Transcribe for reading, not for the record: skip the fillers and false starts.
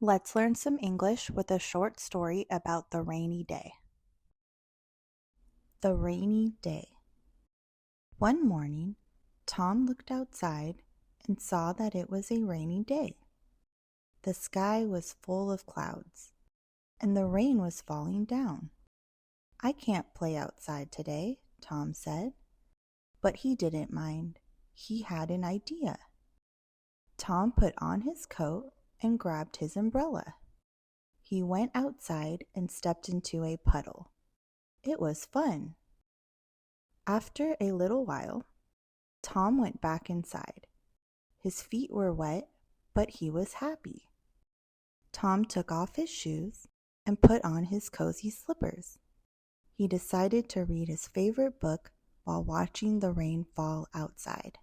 Let's learn some English with a short story about the rainy day. The rainy day. One morning, Tom looked outside and saw that it was a rainy day. The sky was full of clouds, and the rain was falling down. "I can't play outside today," Tom said. But he didn't mind. He had an idea. Tom put on his coat and grabbed his umbrella. He went outside and stepped into a puddle. It was fun. After a little while, Tom went back inside. His feet were wet, but he was happy. Tom took off his shoes and put on his cozy slippers. He decided to read his favorite book while watching the rain fall outside.